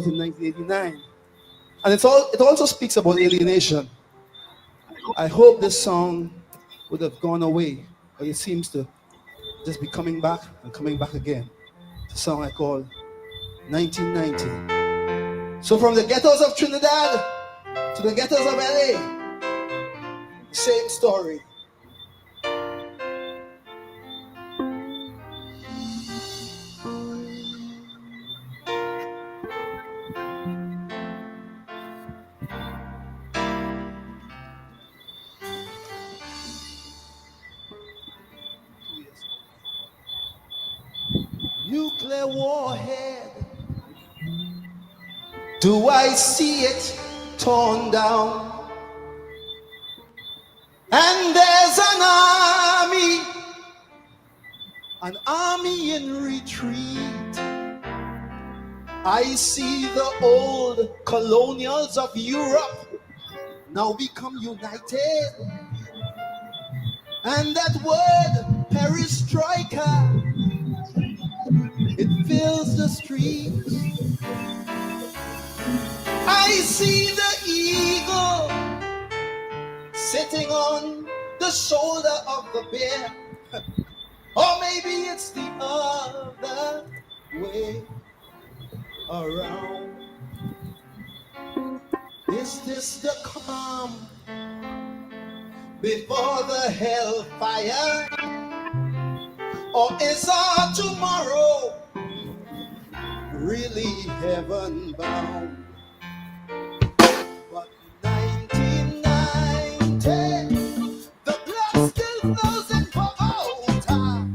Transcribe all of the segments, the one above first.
wrote in 1989. And it also speaks about alienation. I hope this song would have gone away, but it seems to just be coming back and coming back again. It's a song I call 1990. So from the ghettos of Trinidad to the ghettos of LA, same story. Nuclear warhead, do I see it torn down? And there's an army in retreat. I see the old colonials of Europe now become united. And that word, perestroika, it fills the streets. I see the eagle sitting on the shoulder of the bear. Or maybe it's the other way around. Is this the calm before the hellfire? Or is our tomorrow really heaven bound? But 1990, the blood still flows in Bogota.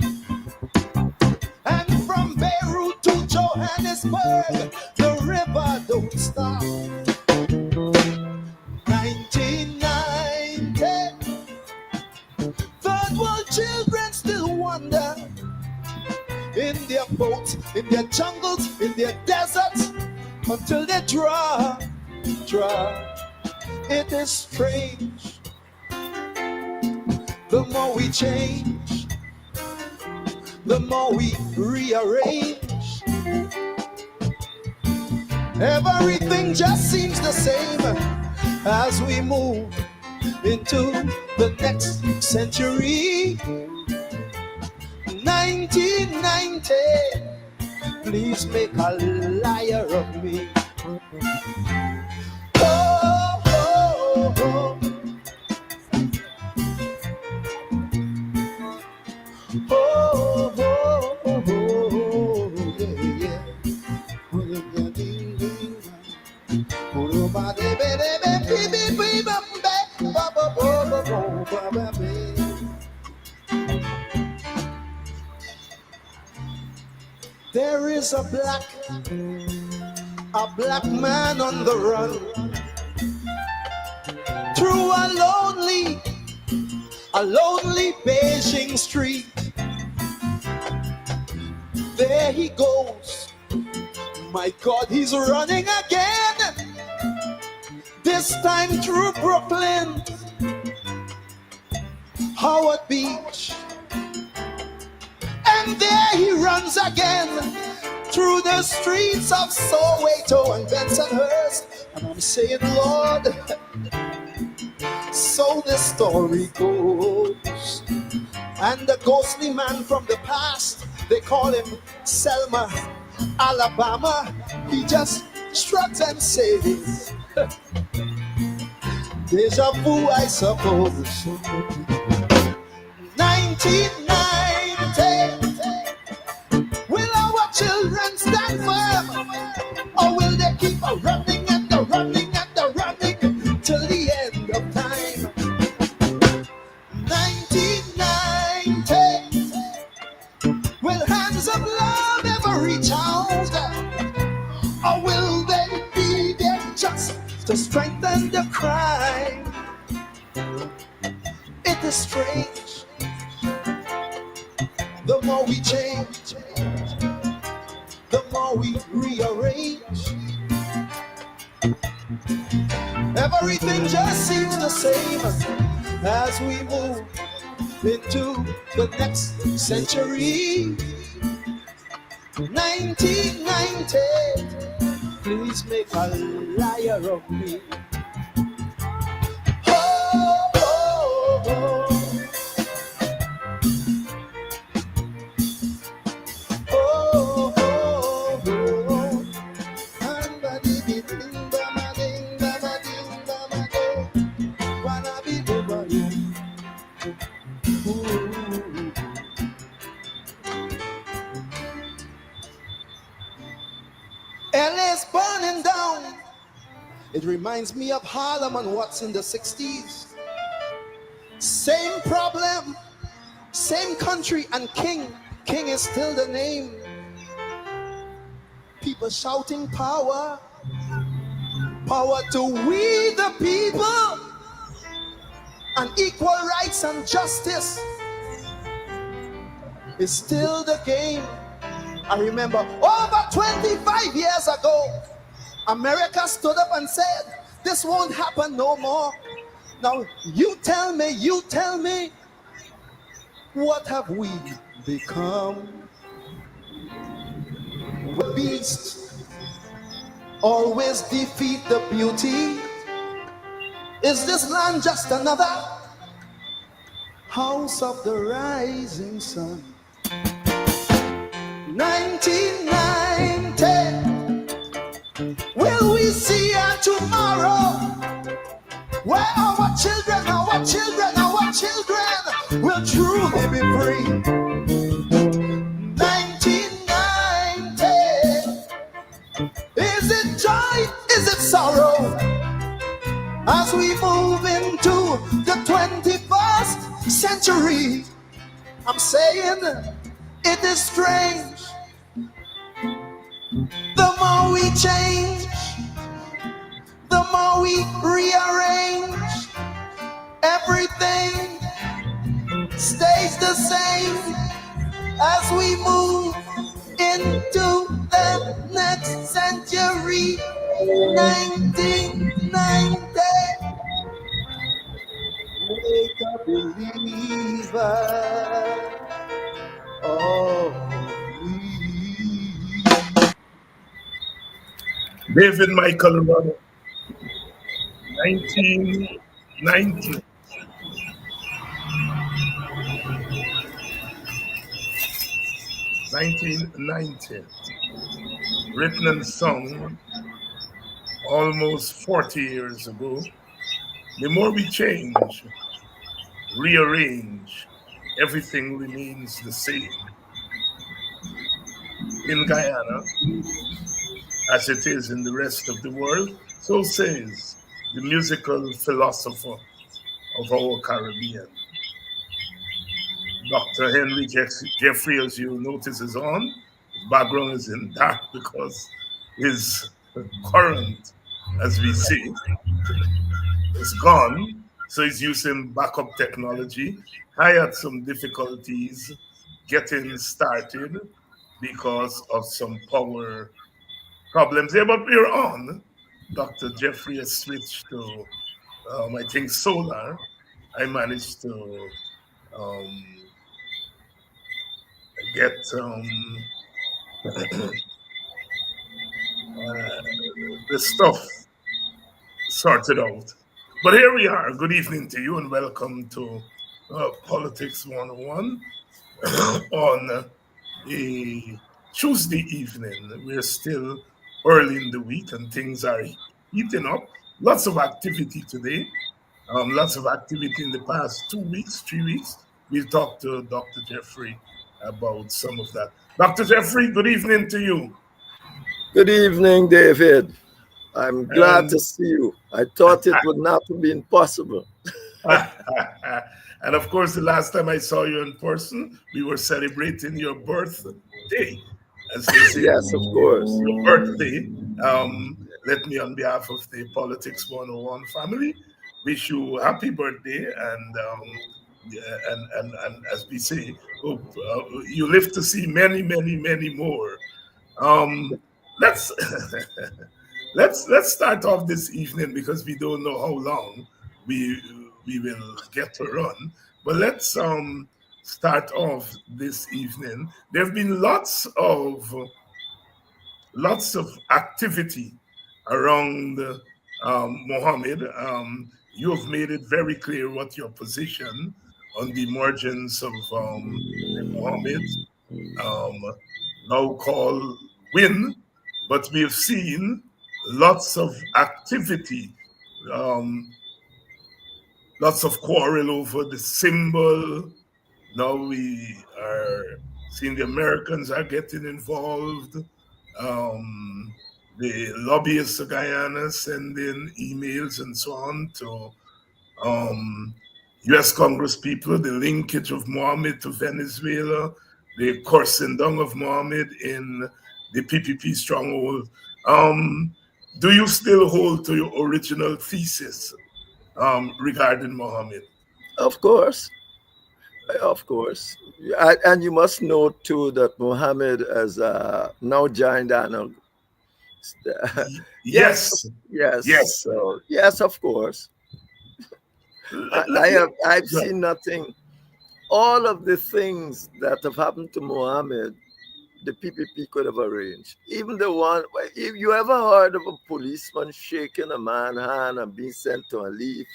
And from Beirut to Johannesburg, the river don't stop. 1990, third world children still wander in their boats, in their jungles, in their deserts, until they dry. It is strange. The more we change, the more we rearrange. Everything just seems the same as we move into the next century. 1990, please make a liar of me. Oh, oh, oh. Oh, oh, oh, oh, yeah, yeah. There is a black man on the run through a lonely Beijing street. There he goes. My God, he's running again. This time through Brooklyn, Howard Beach. And there he runs again through the streets of Soweto and Bensonhurst. And I'm saying, Lord, so the story goes. And the ghostly man from the past, they call him Selma, Alabama. He just shrugs and says, deja vu, I suppose. 1990. Will our children stand firm? Or will they keep a running and a running and a running till the end of time? 1990. Will hands of love ever reach out? Or will they be there just to strengthen the crime? It is strange. The more we change, the more we rearrange. Everything just seems the same as we move into the next century. 1990, Please make a liar of me. Oh, oh, oh. Oh, oh, oh. And ba di bi ding ba ma ding ba ma ding ba ma do. Wanna be the one. Ooh. LA's burning down. It reminds me of Harlem and what's in the 60s. Same problem, same country, and King is still the name. People shouting power, power to we the people, and equal rights and justice is still the game. I remember over 25 years ago, America stood up and said, this won't happen no more. Now you tell me, what have we become? The beast always defeat the beauty. Is this land just another house of the rising sun? 1990, will we see a tomorrow where our children will truly be free? 1990, is it joy, is it sorrow? As we move into the 21st century, I'm saying it is strange. The more we change, the more we rearrange, everything stays the same as we move into the next century. 1990, make a believer of me. David Michael Rudder, 1990. Written and sung almost 40 years ago. The more we change, rearrange, everything remains the same. In Guyana, as it is in the rest of the world, so says the musical philosopher of our Caribbean. Dr. Henry Jeffrey, as you notice, is on. His background is in dark because his current, as we see, is gone. So he's using backup technology. I had some difficulties getting started because of some power problems there, but we're on. Dr. Jeffrey has switched to, I think, solar. I managed to get the stuff sorted out. But here we are. Good evening to you and welcome to Politics 101 on a Tuesday evening. We're still early in the week and things are heating up. Lots of activity today. Lots of activity in the past 2 weeks, 3 weeks. We'll talk to Dr. Jeffrey about some of that. Dr. Jeffrey, good evening to you. Good evening, David. I'm glad to see you. I thought it would not have been possible. And of course, the last time I saw you in person, we were celebrating your birthday. As they say, yes, of course. Your birthday. Let me, on behalf of the Politics 101 family, wish you a happy birthday and as we say, hope you live to see many, many, many more. Let's let's start off this evening because we don't know how long we will get to run. But let's start off this evening. There have been lots of lots of activity around Mohammed. You have made it very clear what your position on the emergence of the Mohammed, um, now called WIN, but we have seen lots of activity, um, lots of quarrel over the symbol. Now we are seeing the Americans are getting involved. Um, the lobbyists of Guyana sending emails and so on to US Congress people, the linkage of Mohammed to Venezuela, the coursing down of Mohammed in the PPP stronghold. Do you still hold to your original thesis regarding Mohammed? Of course. Of course. And you must note too that Mohammed has now joined ANOG. Yes, Yes, yes. yes. So yes, of course. I've seen nothing. All of the things that have happened to Mohammed, the PPP could have arranged. Even the one, if you ever heard of a policeman shaking a man's hand and being sent to a leave,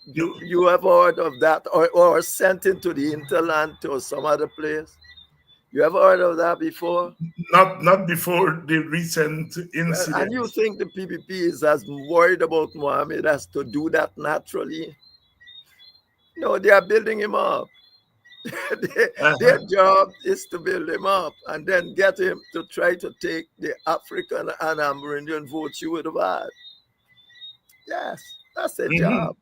you ever heard of that, or sent into the interland to some other place? You ever heard of that before? Not before the recent Well, and you incident. think the PPP is as worried about Mohammed as to do that naturally? No, they are building him up. Their Uh-huh. job is to build him up and then get him to try to take the African and Amerindian votes you would have had. Yes, that's their Mhm, job.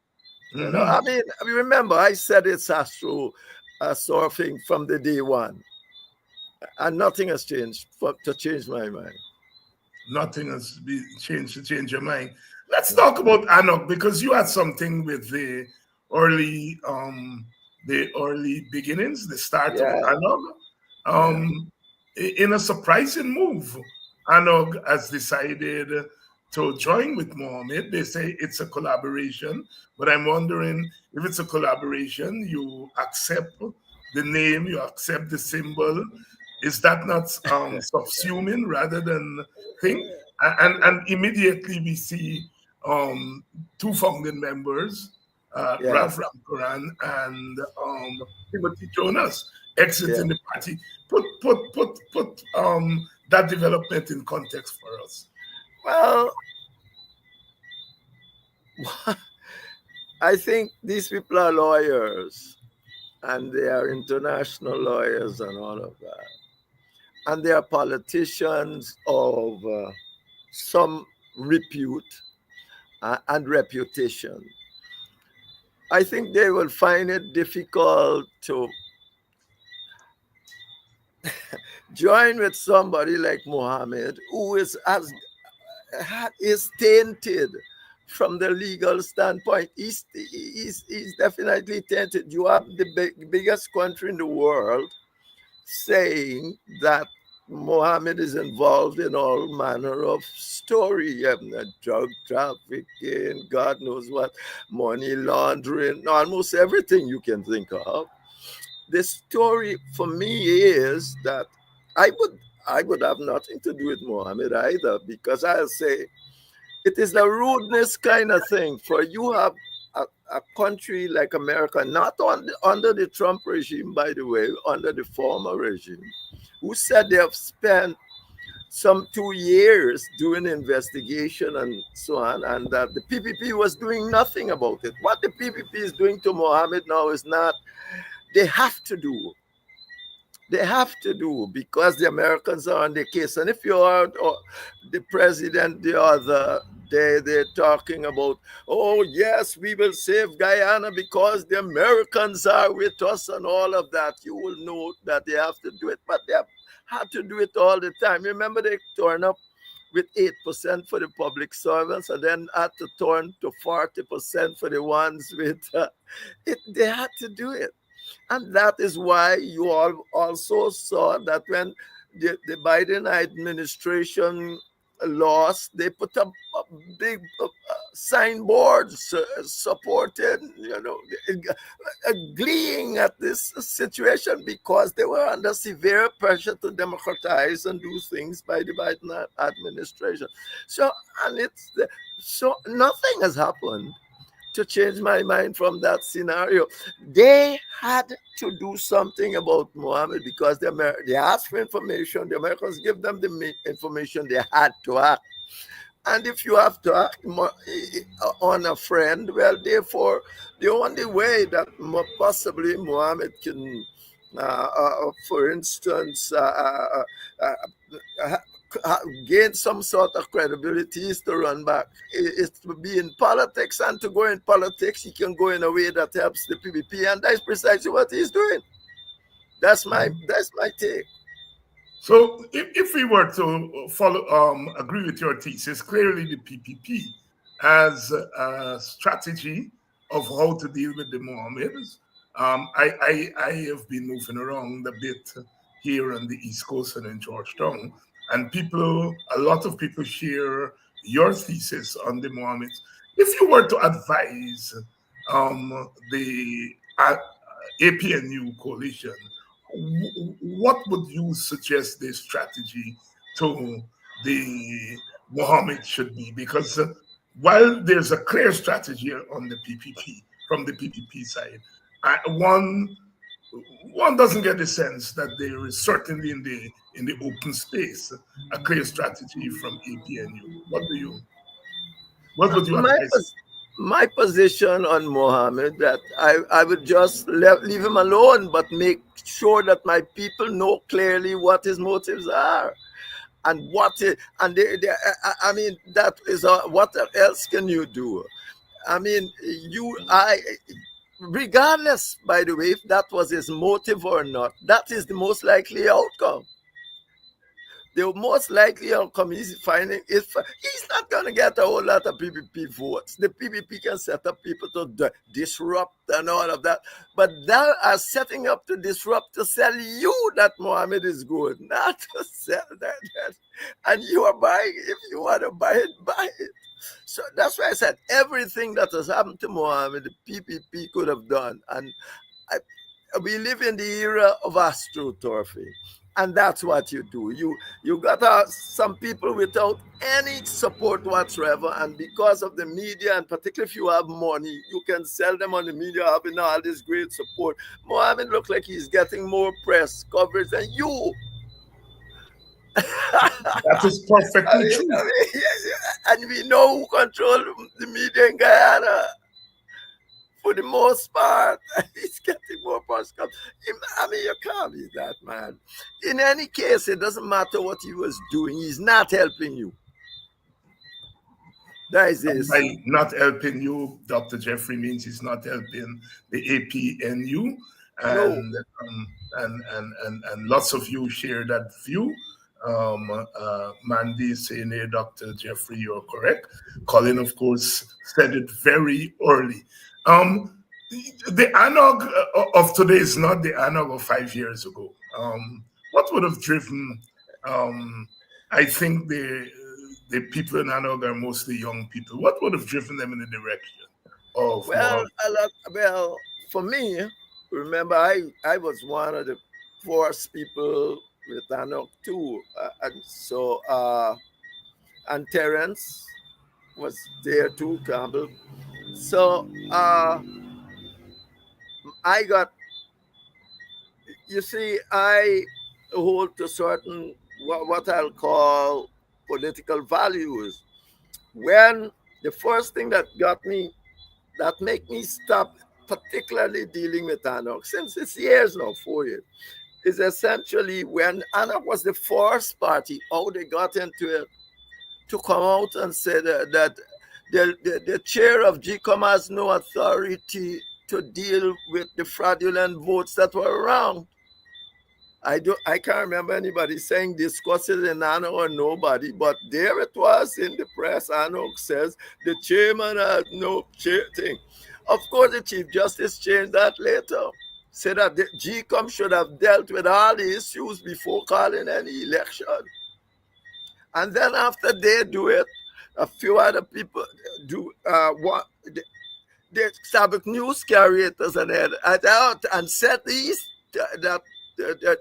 You know, mhm. I mean, remember, I said it's astro surfing from the day one, and nothing has changed to change my mind. Nothing has been changed to change your mind. Let's talk about Anok because you had something with early the early beginnings, the start of Yeah, Anog. yeah, In a surprising move, Anog has decided to join with Mohammed. They say it's a collaboration, but I'm wondering if it's a collaboration, you accept the name, you accept the symbol. Is that not subsuming rather than thing? And immediately we see two founding members, yeah, Ralph Ramkaran and Timothy Jonas, yeah. exiting the party. Put that development in context for us. Well, I think these people are lawyers and they are international lawyers and all of that. And they are politicians of some repute and reputation. I think they will find it difficult to join with somebody like Mohammed, who is tainted from the legal standpoint. He's definitely tainted. You have the biggest country in the world saying that Mohammed is involved in all manner of story, drug trafficking, God knows what, money laundering, almost everything you can think of. The story for me is that I would I would have nothing to do with Mohammed either, because I'll say it is a rudeness kind of thing for you have a country like America, not under the Trump regime, by the way, under the former regime, who said they have spent some 2 years doing investigation and so on, and that the PPP was doing nothing about it. What the PPP is doing to Mohammed now is not, they have to do. They have to do because the Americans are on the case. And if you heard the president the other day, they're talking about, oh, yes, we will save Guyana because the Americans are with us and all of that. You will know that they have to do it, but they have had to do it all the time. Remember, they turn up with 8% for the public servants and then had to turn to 40% for the ones with they had to do it. And that is why you all also saw that when the Biden administration lost, they put up big signboards supporting, agreeing at this situation because they were under severe pressure to democratize and do things by the Biden administration. So nothing has happened to change my mind from that scenario. They had to do something about Mohammed because they asked for information. The Americans give them the information. They had to act. And if you have to act on a friend, well, therefore, the only way that possibly Mohammed can, for instance, gain some sort of credibility is to run back, is to be in politics, and to go in politics, he can go in a way that helps the PPP, and that's precisely what he's doing. That's my take. So if we were to agree with your thesis, clearly the PPP has a strategy of how to deal with the Mohammedans. I have been moving around a bit here on the East Coast and in Georgetown, and a lot of people share your thesis on the Mohammeds. If you were to advise the APNU coalition, what would you suggest the strategy to the Mohammed should be? Because while there's a clear strategy on the PPP, from the PPP side, one doesn't get the sense that there is certainly in the open space a clear strategy from APNU. What would you advise? My position on Mohammed, that I would just leave him alone, but make sure that my people know clearly what his motives are, and what that is. What else can you do? Regardless, by the way, if that was his motive or not, that is the most likely outcome. The most likely outcome is finding he's not going to get a whole lot of PPP votes. The PPP can set up people to disrupt and all of that, but they are setting up to disrupt to sell you that Mohammed is good, not to sell that. And you are buying. If you want to buy it, buy it. So that's why I said everything that has happened to Mohammed, the PPP could have done. And we live in the era of astroturfing. And that's what you do. You got some people without any support whatsoever, and because of the media, and particularly if you have money, you can sell them on the media having all this great support. Mohammed looks like he's getting more press coverage than you. That is perfectly true. And we know who controls the media in Guyana. For the most part, he's getting more press coverage. You can't be that, man. In any case, it doesn't matter what he was doing. He's not helping you. That is this. By not helping you, Dr. Jeffrey means he's not helping the APNU. And, and lots of you share that view. Mandy is saying here, Dr. Jeffrey, you're correct. Colin, of course, said it very early. The analog of today is not the analog of 5 years ago. What would have driven, I think the people in analog are mostly young people. What would have driven them in the direction of? Well, for me, remember, I was one of the first people with analog too. And Terence was there too, Campbell. So I hold to certain what I'll call political values. When the first thing that made me stop particularly dealing with ANOC, since it's years now, 4 years, is essentially when ANOC was the first party, how they got into it, to come out and say that the chair of GCOM has no authority to deal with the fraudulent votes that were around. I can't remember anybody discuss it in ANOC or nobody, but there it was in the press. ANOC says the chairman had no thing. Of course, the Chief Justice changed that later. Said that the GCOM should have dealt with all the issues before calling any election. And then after they do it, a few other people do what they establish news carriers and out and said these that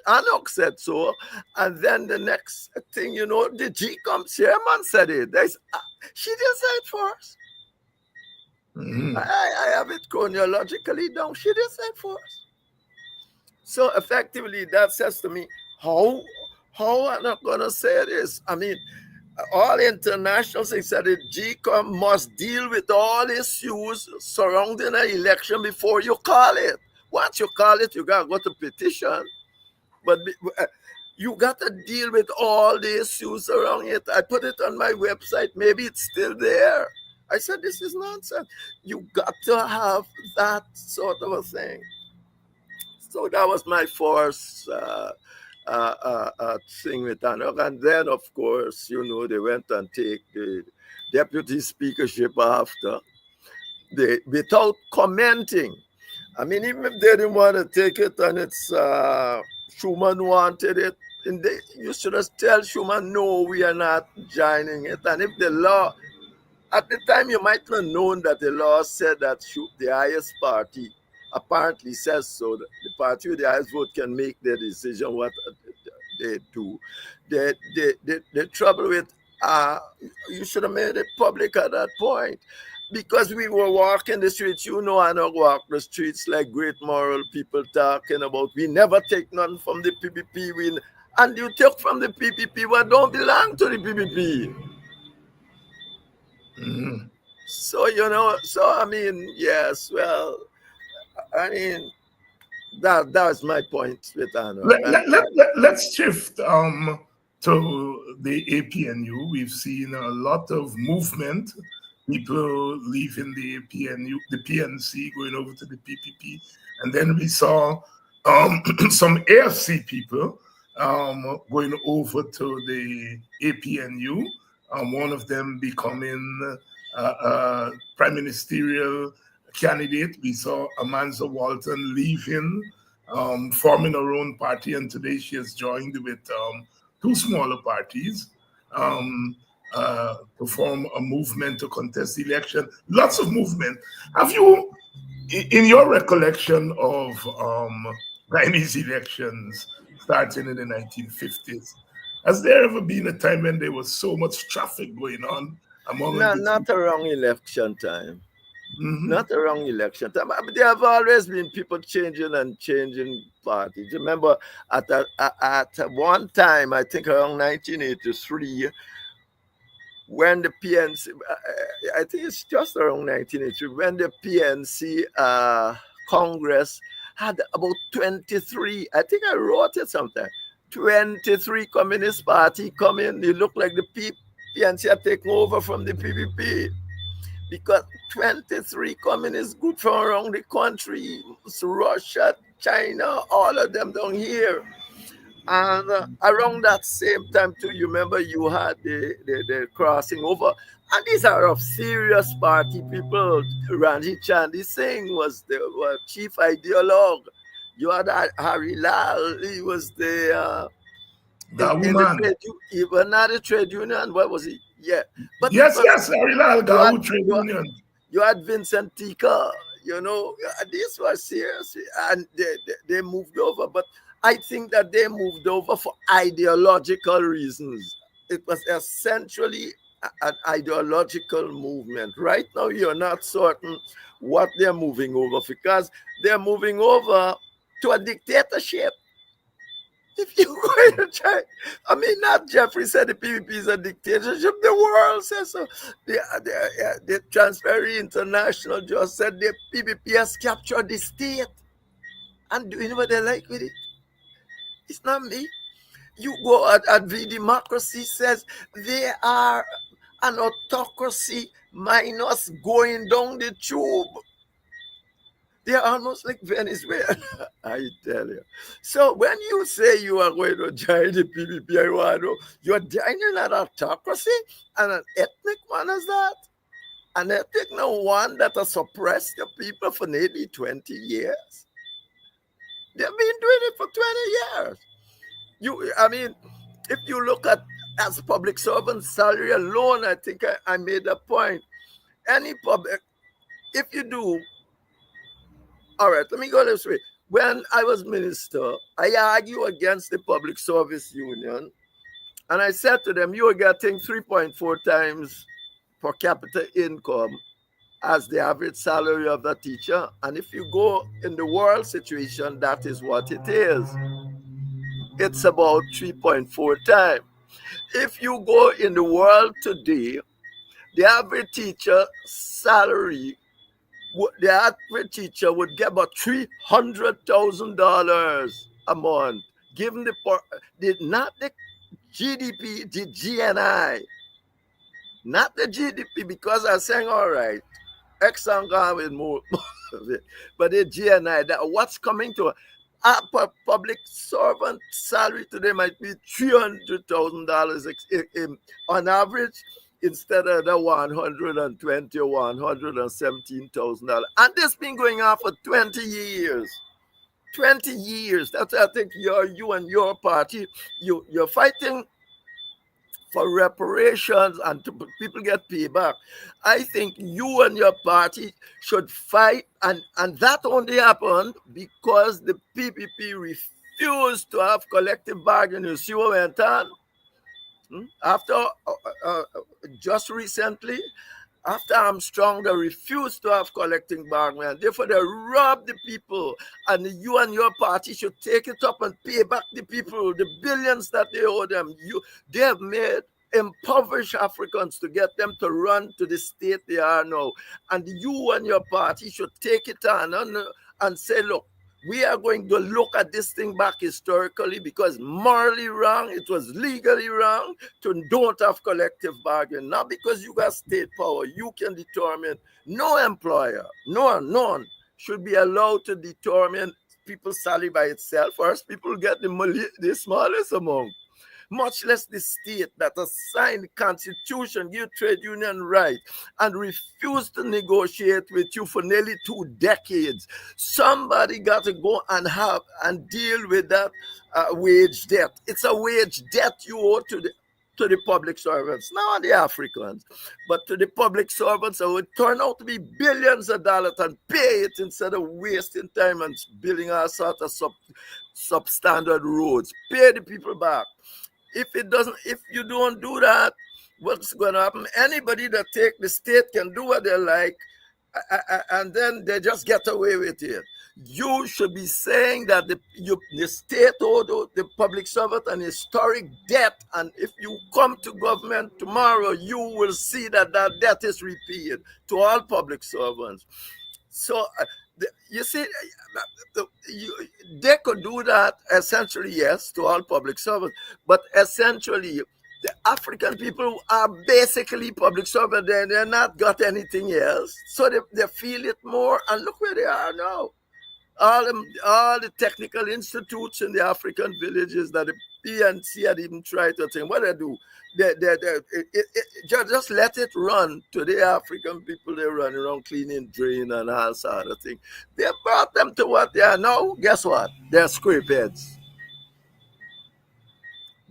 Anok said so, and then the next thing you know, the GCOM chairman said it. She didn't say it first. I have it chronologically down. She didn't say it first. So effectively, that says to me, how am I gonna say this? I mean, all international things said that GCOM must deal with all issues surrounding an election before you call it. Once you call it, you gotta go to petition. But you got to deal with all the issues around it. I put it on my website. Maybe it's still there. I said, this is nonsense. You got to have that sort of a thing. So that was my first thing with Anok. And then, of course, you know, they went and take the deputy speakership after, without commenting. I mean, even if they didn't want to take it and it's Schuman wanted it, and you should have tell Schuman, no, we are not joining it. And if the law, at the time you might not have known that the law said that the highest party apparently says so, that the party with the highest vote can make their decision what they do. The trouble with, you should have made it public at that point. Because we were walking the streets, you know, I don't walk the streets like great moral people talking about we never take none from the PPP. And you take from the PPP what don't belong to the PPP. So, you know, I mean, yes, well, I mean, that's my point with Anna. Let's shift to the APNU. We've seen a lot of movement. People leaving the PNC, going over to the PPP. And then we saw some AFC people going over to the APNU. One of them becoming a prime ministerial candidate. We saw Amanza Walton leaving, forming her own party. And today she has joined with two smaller parties. To form a movement to contest the election. Lots of movement. Have you, in your recollection of Guyanese elections starting in the 1950s, has there ever been a time when there was so much traffic going on among not around election time. Not around election time. I mean, there have always been people changing parties. Remember, at one time, I think around 1983, when the PNC, I think it's just around 1983, when the PNC Congress had about 23, I think I wrote it sometime, 23 Communist Party come in. They look like the PNC are taking over from the PPP. Because 23 communist groups from around the country, Russia, China, all of them down here. And around that same time too, you remember you had the crossing over. And these are of serious party people. Ranjit Chandy Singh was the chief ideologue. You had Harry Lal, he was the he was not a trade union, what was he? Yeah. But yes, Harry Lal, Gahu trade union. You had Vincent Tika, you know, these were serious, and they moved over. But I think that they moved over for ideological reasons. It was essentially an ideological movement. Right now, you're not certain what they're moving over, because they're moving over to a dictatorship. If you're going to try, I mean, not Jeffrey said the PPP is a dictatorship, the world says so. The Transparency International just said the PPP has captured the state and doing what they like with it. It's not me. You go at V Democracy says they are an autocracy minus going down the tube. They're almost like Venezuela, I tell you. So when you say you are going to join the PPP, you're joining an autocracy and an ethnic one as that. An ethnic one that has suppressed the people for nearly 20 years. They've been doing it for 20 years. I mean, if you look at as public servant salary alone, I think I made a point. Any public, if you do, all right, let me go this way. When I was minister, I argue against the public service union, and I said to them, you are getting 3.4 times per capita income as the average salary of the teacher. And if you go in the world situation, that is what it is. It's about 3.4 times. If you go in the world today, the average teacher salary, the average teacher would get about $300,000 a month, given not the GDP, the GNI, not the GDP, because I'm saying, all right, Exxon gone with more of it, but the GNI, that what's coming to a public servant salary today might be $300,000 on average, instead of the $120,000 or $117,000. And this been going on for 20 years. 20 years. That's, I think, you and your party, you're fighting for reparations and people get paid back. I think you and your party should fight, and that only happened because the PPP refused to have collective bargaining. You see what went on? After just recently, after Armstrong, they refused to have collective bargaining. Therefore, they robbed the people, and you and your party should take it up and pay back the people the billions that they owe them. They have made impoverished Africans to get them to run to the state they are now, and you and your party should take it on and say, look, we are going to look at this thing back historically, because morally wrong, it was legally wrong to don't have collective bargaining. Not because you got state power, you can determine. No employer, none should be allowed to determine people's salary by itself. First, people get the smallest amount, much less the state that has signed the constitution, give trade union right, and refused to negotiate with you for nearly 2 decades. Somebody got to go and deal with that wage debt. It's a wage debt you owe to the public servants, not the Africans, but to the public servants. It would turn out to be billions of dollars, and pay it instead of wasting time and building all sorts of substandard roads. Pay the people back. If you don't do that, what's going to happen? Anybody that take the state can do what they like, and then they just get away with it. You should be saying that the state owed the public servant an historic debt, and if you come to government tomorrow, you will see that debt is repaid to all public servants. So you see, they could do that essentially, yes, to all public servants, but essentially the African people are basically public servants. They're not got anything else, so they feel it more. And look where they are now. All the technical institutes in the African villages that the PNC had even tried to think, what they do, just let it run to the African people. They run around cleaning drain and all sort of thing. They brought them to what they are now. Guess what? They're scrapeheads.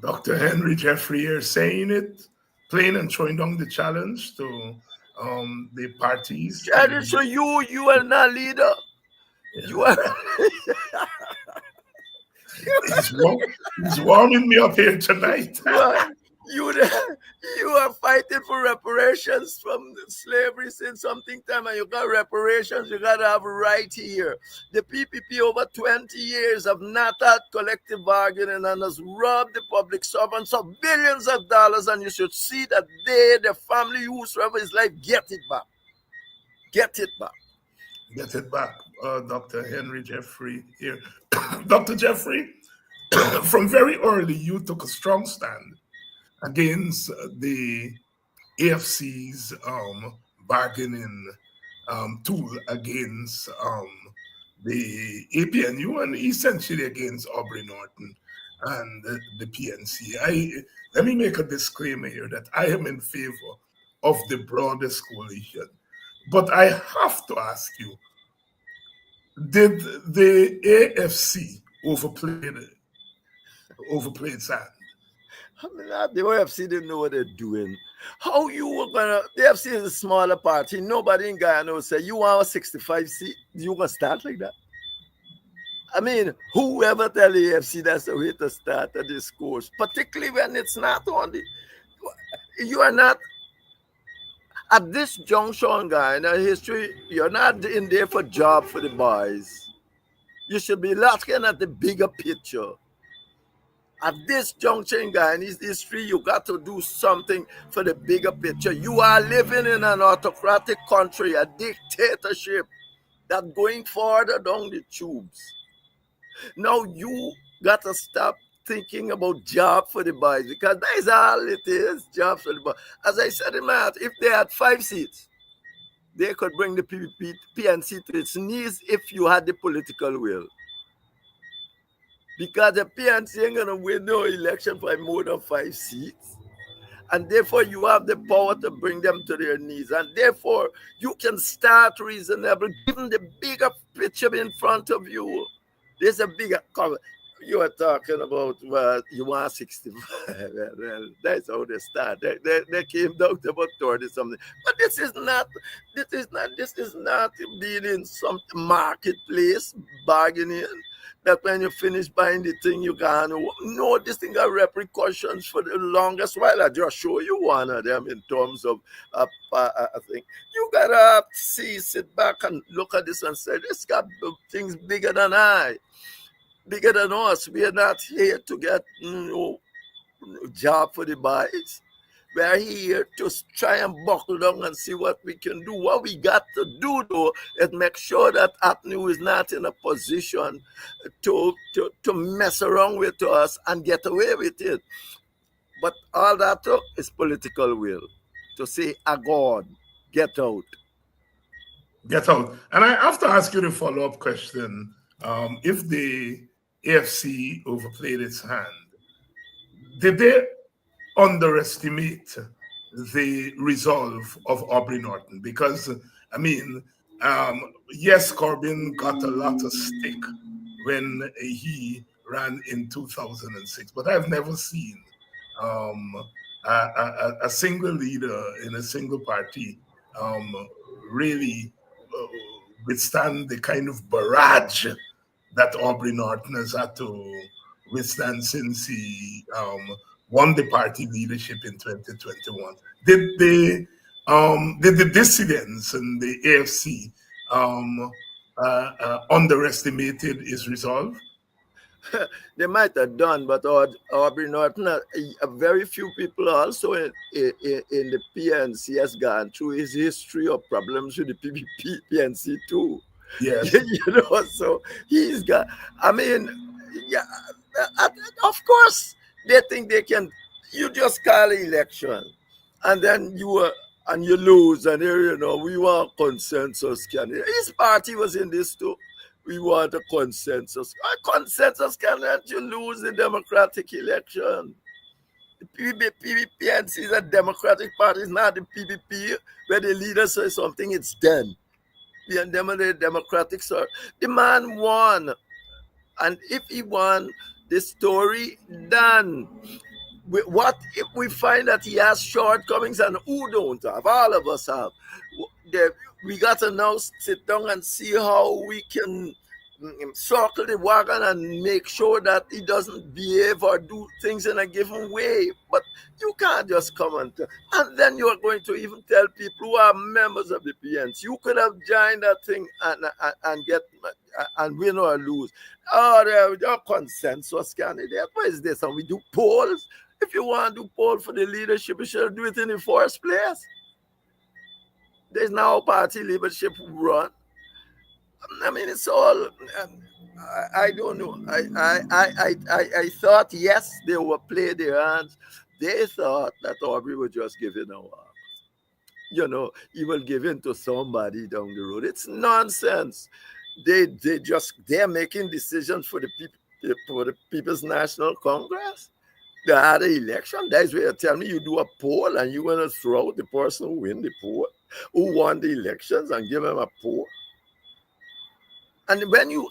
Dr. Henry Jeffrey here saying it, plain and throwing down the challenge to the parties. So you are not leader. Yeah. You are. He's warming me up here tonight. You are fighting for reparations from slavery since something time, and you got reparations. You got to have right here. The PPP over 20 years have not had collective bargaining and has robbed the public servants of billions of dollars. And you should see that the family whosoever is life, get it back. Get it back. Get it back. Dr. Henry Jeffrey here. Dr. Jeffrey, from very early, you took a strong stand against the AFC's bargaining tool against the APNU, and essentially against Aubrey Norton and the PNC. Let me make a disclaimer here that I am in favor of the broadest coalition. But I have to ask you, did the AFC overplay sand? I mean, the OFC didn't know what they're doing. How you were gonna? The OFC is a smaller party. Nobody in Guyana will say you want a 65 seat. You gonna start like that? I mean, whoever tell the AFC that's the way to start a discourse, particularly when it's not on the. You are not at this junction, guy, in history. You're not in there for job for the boys. You should be looking at the bigger picture. At this junction, guy, in his history, you got to do something for the bigger picture. You are living in an autocratic country, a dictatorship that's going further down the tubes. Now you got to stop thinking about job for the boys, because that is all it is, job for the boys. As I said in my if they had 5 seats, they could bring the PNC to its knees if you had the political will. Because the PNC ain't going to win no election by more than 5 seats. And therefore, you have the power to bring them to their knees. And therefore, you can start reasonable, given the bigger picture in front of you. There's a bigger cover. You are talking about you want 65. Well, that's how they start. They came down to about 30 something. But this is not being in some marketplace bargaining. That when you finish buying the thing, you can no, this thing got repercussions for the longest while. I just show you one of them in terms of I think you gotta sit back and look at this and say, this got things bigger than bigger than us. We are not here to get job for the boys. We are here to try and buckle down and see what we can do. What we got to do, though, is make sure that APNU is not in a position to mess around with us and get away with it. But all that is political will. To say, God, get out. Get out. And I have to ask you the follow-up question. If the AFC overplayed its hand, did they underestimate the resolve of Aubrey Norton? Because, I mean, yes, Corbyn got a lot of stick when he ran in 2006, but I've never seen a single leader in a single party really withstand the kind of barrage that Aubrey Norton has had to withstand since he won the party leadership in 2021. Did the dissidents in the AFC underestimated his resolve? They might have done, but Aubrey Norton, very few people also in the PNC has gone through his history of problems with the PNC too. Yes. So he's got, I mean, yeah, of course, they think they can, you just call an election and then you lose, and here, we want consensus candidate. His party was in this too. We want a consensus. A consensus candidate, you lose the democratic election. The PNC is a democratic party, it's not the PPP, where the leader says something, it's done. The democratic sort. The man won. And if he won, the story done. What if we find that he has shortcomings, and who don't have? All of us have. We got to now sit down and see how we can circle the wagon and make sure that he doesn't behave or do things in a given way. But you can't just come and then you are going to even tell people who are members of the PNC, you could have joined that thing and get and win or lose. Oh, they're consensus candidate. What is this? And we do polls. If you want to do poll for the leadership, you should do it in the first place. There's now party leadership run. I mean, it's all. I don't know. I thought, yes, they will play their hands. They thought that Aubrey would just give in he will give in to somebody down the road. It's nonsense. They're making decisions for the people, for the People's National Congress. They had an election. That's where you tell me you do a poll and you're going to throw out the person who win the poll, who won the elections, and give them a poll. And when you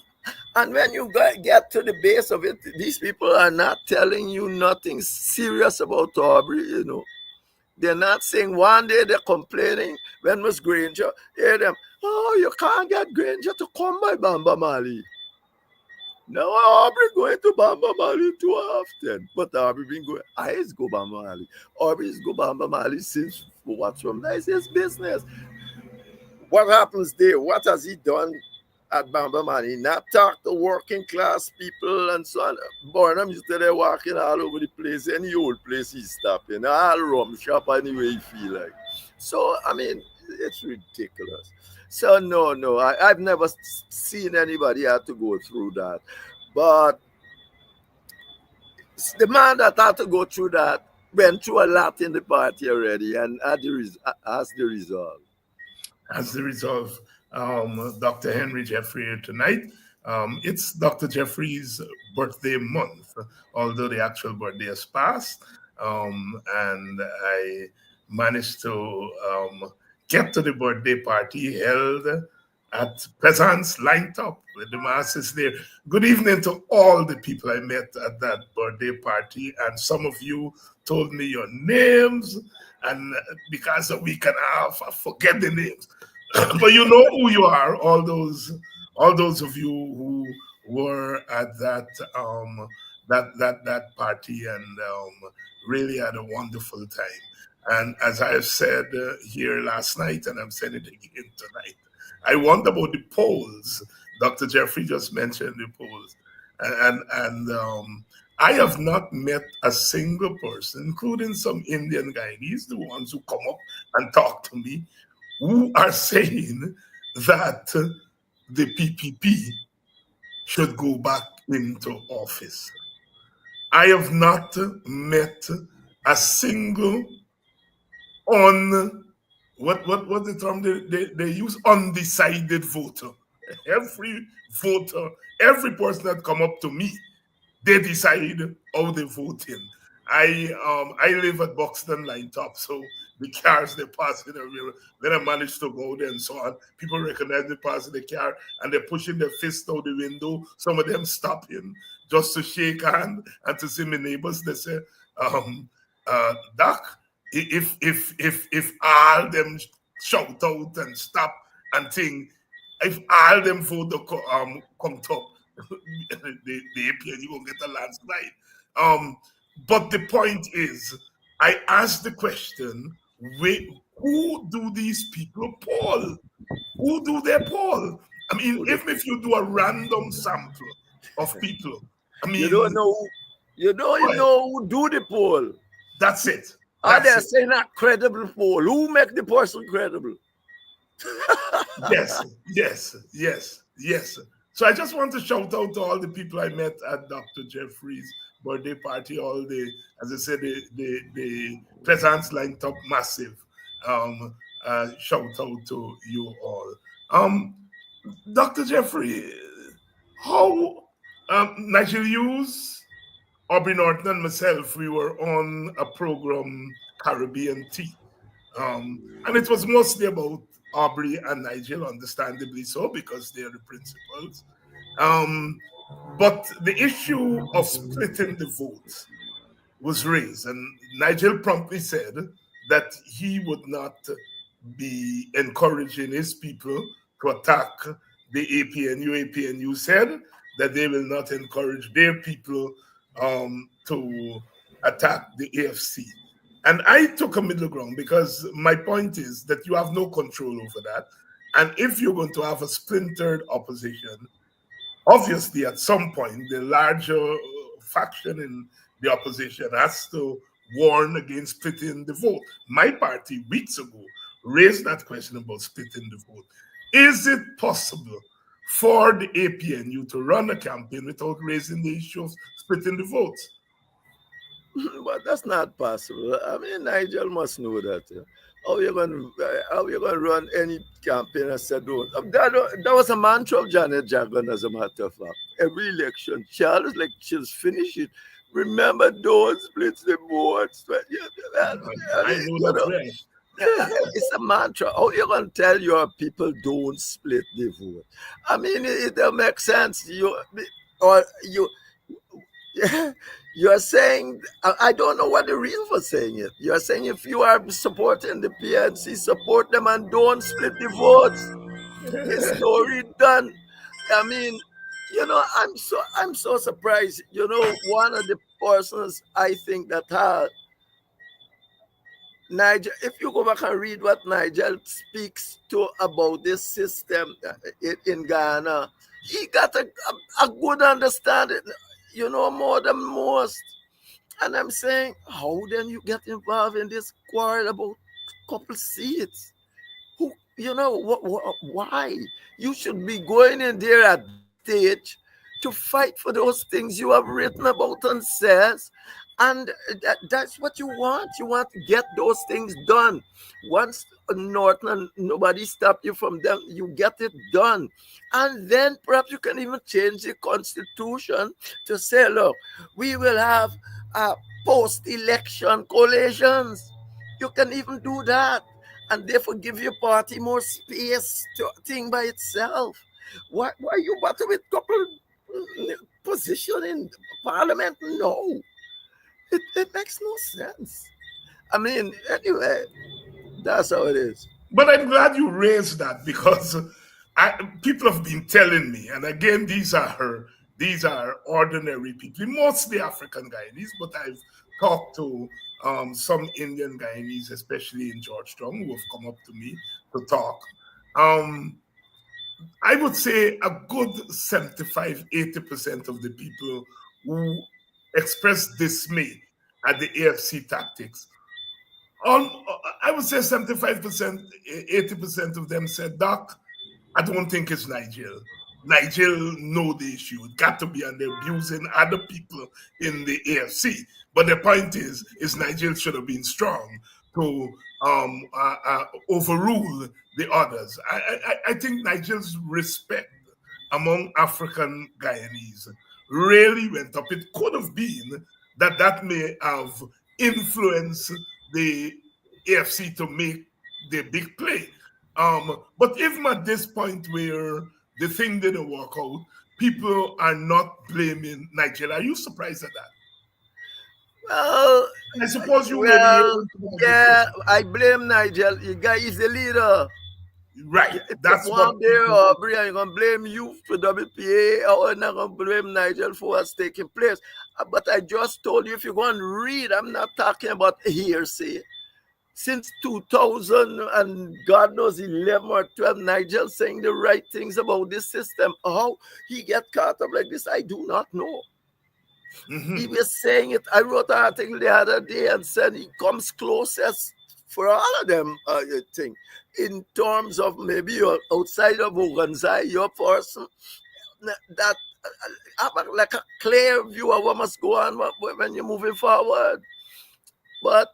And when you get to the base of it, these people are not telling you nothing serious about Aubrey. They're not saying one day they're complaining when was Granger. Hear them, oh, you can't get Granger to come by Bamba Mali. Now Aubrey going to Bamba Mali too often. But Aubrey been going, I is go Bamba Mali. Aubrey is go Bamba Mali since what's from that is his business. What happens there? What has he done at Bamba Mali? Not talk to working class people and so on. Burnham used to there walking all over the place, any old place he's stopping, all rum shop anyway he feel like. So I mean, it's ridiculous. So no, I've never seen anybody have to go through that. But the man that had to go through that went through a lot in the party already and has the resolve. As the resolve, Dr. Henry Jeffrey here tonight. It's Dr. Jeffrey's birthday month, although the actual birthday has passed. And I managed to get to the birthday party held at Peasants Lined Up with the masses there. Good evening to all the people I met at that birthday party. And some of you told me your names. And because a week and a half, I forget the names. But you know who you are, all those of you who were at that that party and really had a wonderful time. And as I have said here last night, and I'm saying it again tonight, I wonder about the polls. Dr. Jeffrey just mentioned the polls, and I have not met a single person, including some Indian guy. These the ones who come up and talk to me, who are saying that the PPP should go back into office. I have not met a single what the term they use, undecided voter. Every voter, every person that come up to me, they decide how they vote in. I live at Buxton Line Top, so the cars they pass in everywhere. Then I managed to go there and so on. People recognize me passing the car and they're pushing their fist out the window. Some of them stopping just to shake hand and to see my neighbors. They say, Doc, if all them shout out and stop and think, if all them vote come top, the APN, you gonna get a landslide. But the point is, I asked the question, who do these people poll? Who do they poll? I mean, if you do a random sample of people, I mean, you don't know who do the poll. That's it. Are they saying not credible poll? Who make the person credible? Yes. So I just want to shout out to all the people I met at Dr. Jeffrey's birthday party, all the, as I said, the Peasants Lined Up massive. Shout out to you all. Dr. Jeffrey, how Nigel Hughes, Aubrey Norton, and myself, we were on a program, Caribbean Tea. And it was mostly about Aubrey and Nigel, understandably so, because they are the principals. But the issue of splitting the vote was raised, and Nigel promptly said that he would not be encouraging his people to attack the APNU. APNU said that they will not encourage their people to attack the AFC. And I took a middle ground because my point is that you have no control over that. And if you're going to have a splintered opposition, obviously at some point, the larger faction in the opposition has to warn against splitting the vote. My party, weeks ago, raised that question about splitting the vote. Is it possible for the APNU to run a campaign without raising the issue of splitting the votes? But that's not possible. I mean, Nigel must know that. How you going to run any campaign and say don't? That was a mantra of Janet Jackson, as a matter of fact. Every election, Charles, like, she'll finish it. Remember, don't split the votes. I know that's right. It's a mantra. How you gonna tell your people don't split the vote? I mean, it don't make sense. You you're saying, I don't know what the reason for saying it. You're saying if you are supporting the PNC, support them and don't split the votes. Story done. I mean, I'm so surprised. One of the persons I think that Nigel, if you go back and read what Nigel speaks to about this system in Ghana, he got a good understanding, more than most. And I'm saying, how then you get involved in this quarrel about couple seats? Who, why? You should be going in there at stage to fight for those things you have written about and says. And that's what you want. You want to get those things done. Once Norton, nobody stop you from them, you get it done. And then perhaps you can even change the constitution to say, look, we will have post-election coalitions. You can even do that. And therefore give your party more space to think by itself. Why you battle with couple position in parliament? No. It makes no sense. I mean, anyway, that's how it is. But I'm glad you raised that because people have been telling me, and again, these are ordinary people, mostly African Guyanese, but I've talked to some Indian Guyanese, especially in Georgetown, who have come up to me to talk. I would say a good 75-80% of the people who express dismay at the AFC tactics, I would say 75%, 80% of them said, Doc, I don't think it's Nigel. Nigel know the issue. It got to be, and they're abusing other people in the AFC. But the point is Nigel should have been strong to overrule the others. I think Nigel's respect among African Guyanese really went up. It could have been that may have influenced the AFC to make the big play. But even at this point where the thing didn't work out, people are not blaming Nigeria. Are you surprised at that? Well, I suppose you may be able to. Yeah, I blame Nigel. The guy is the leader. Right. That's one day, Aubrey, I'm going to blame you for WPA, or I'm not going to blame Nigel for what's taking place. But I just told you, if you go and read, I'm not talking about hearsay. Since 2000 and God knows 11 or 12, Nigel saying the right things about this system. How he get caught up like this, I do not know. Mm-hmm. He was saying it. I wrote an article the other day and said he comes closest for all of them, I think, in terms of maybe outside of Oganzai, your person, that have like a clear view of what must go on when you're moving forward. But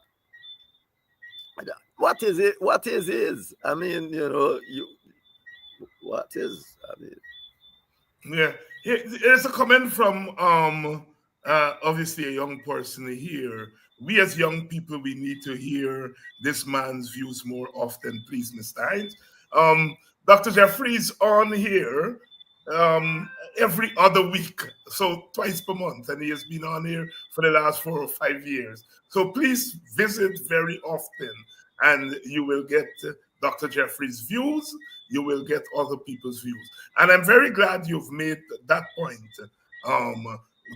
what is it? What is? I mean, what is? I mean, yeah. Here's a comment from obviously a young person here. We as young people, we need to hear this man's views more often, please, Mr. Hines. Dr. Jeffries on here every other week, so twice per month, and he has been on here for the last 4 or 5 years. So please visit very often, and you will get Dr. Jeffries' views, you will get other people's views. And I'm very glad you've made that point,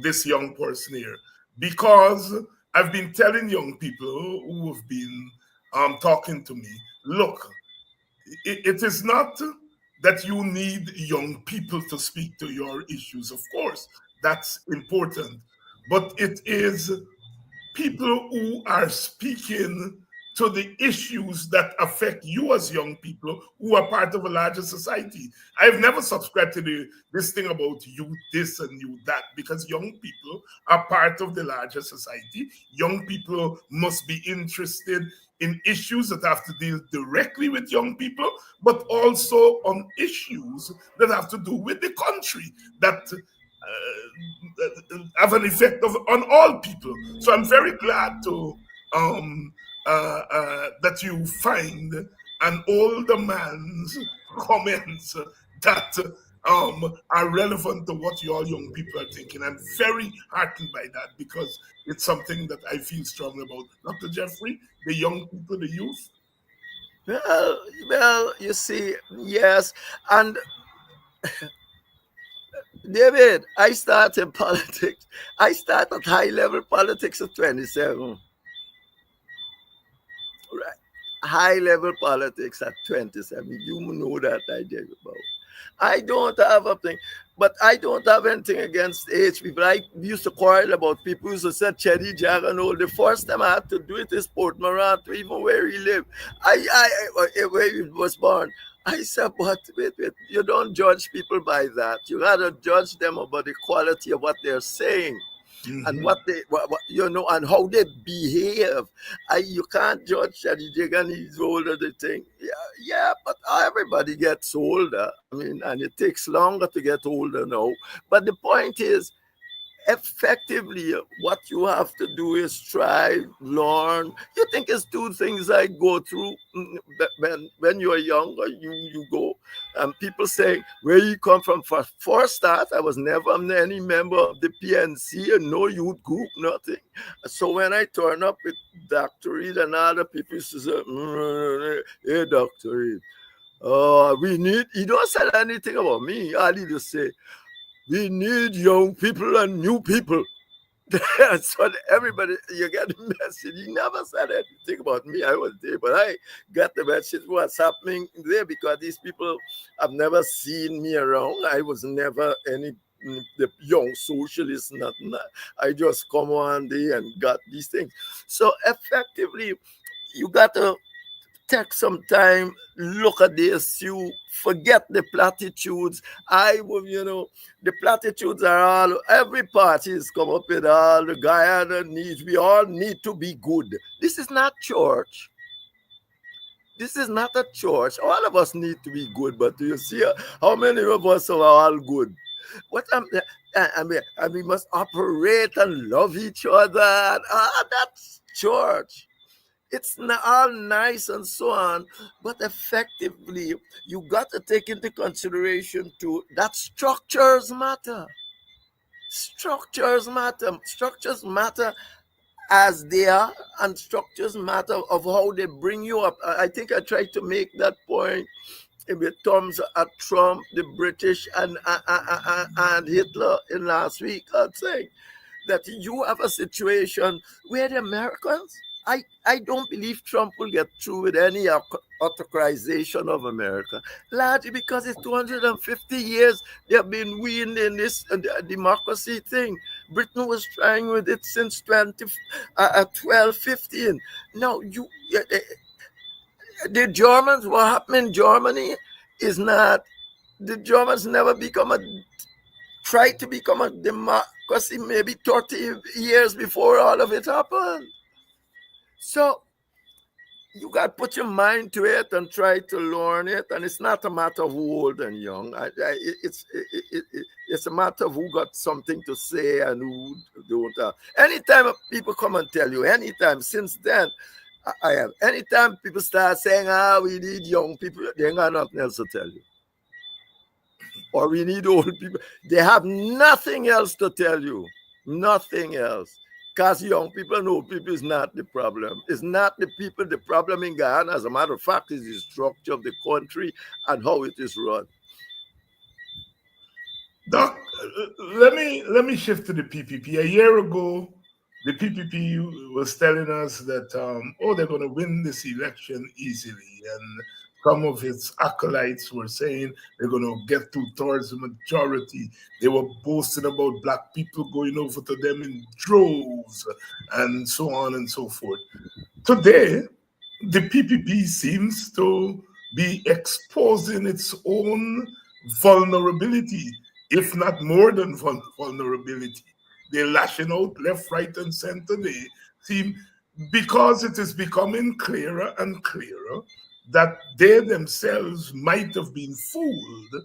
this young person here, because I've been telling young people who have been talking to me, look, it is not that you need young people to speak to your issues. Of course, that's important. But it is people who are speaking to the issues that affect you as young people who are part of a larger society. I've never subscribed to this thing about you this and you that, because young people are part of the larger society. Young people must be interested in issues that have to deal directly with young people, but also on issues that have to do with the country, that have an effect on all people. So I'm very glad to that you find an older man's comments that are relevant to what you all young people are thinking. I'm very heartened by that because it's something that I feel strongly about. Dr. Jeffrey, the young people, the youth. Well, you see, yes, and David, I started politics. I started high level politics at 27. Right. High level politics at 27. You know that I did about. I don't have a thing, but I don't have anything against age people. I used to quarrel about people who used to say Cheddy Jack and all. The first time I had to do it is Port Moranto, even where he lived. Where he was born. I said, but wait, you don't judge people by that. You gotta judge them about the quality of what they're saying. And what they, you know, and how they behave. You can't judge Shadi Jagan, he's older, they think. Yeah, but everybody gets older. I mean, and it takes longer to get older now. But the point is, effectively, what you have to do is try, learn. You think it's two things I go through when you're younger, you go. And people say, where you come from? For start, I was never any member of the PNC and no youth group, nothing. So when I turn up with Dr. Reed and other people used to say, hey, Dr. Reed, we need, he don't say anything about me. All he just say, we need young people and new people. So everybody, you get the message. He never said anything about me. I was there, but I got the message what's happening there because these people have never seen me around. I was never any the young socialist, nothing. I just come one day and got these things. So effectively, you got to take some time, look at the issue, forget the platitudes. The platitudes are all, every party has come up with all the Guyana needs. We all need to be good. This is not church. This is not a church. All of us need to be good, but do you see how many of us are all good? We must operate and love each other. That's church. It's all nice and so on, but effectively, you got to take into consideration too that structures matter. Structures matter. Structures matter as they are, and structures matter of how they bring you up. I think I tried to make that point in the terms of Trump, the British, and Hitler in last week. I'm saying that you have a situation where the Americans, I don't believe Trump will get through with any autocratization of America, largely because it's 250 years they have been winning in this democracy thing. Britain was trying with it since 1215. Now, the Germans, what happened in Germany is not, the Germans never tried to become a democracy maybe 30 years before all of it happened. So you got to put your mind to it and try to learn it. And it's not a matter of who old and young. It's a matter of who got something to say and who don't. Anytime people come and tell you, anytime since then, anytime people start saying, we need young people, they ain't got nothing else to tell you. Or we need old people. They have nothing else to tell you. Nothing else. Because young people and old people is not the problem. It's not the people. The problem in Guyana, as a matter of fact, is the structure of the country and how it is run. Doc, let me shift to the PPP. A year ago, the PPP was telling us that they're going to win this election easily, and some of its acolytes were saying they're going to get 2/3 the majority. They were boasting about black people going over to them in droves and so on and so forth. Today, the PPP seems to be exposing its own vulnerability, if not more than vulnerability. They're lashing out left, right, and center. They seem, because it is becoming clearer and clearer that they themselves might have been fooled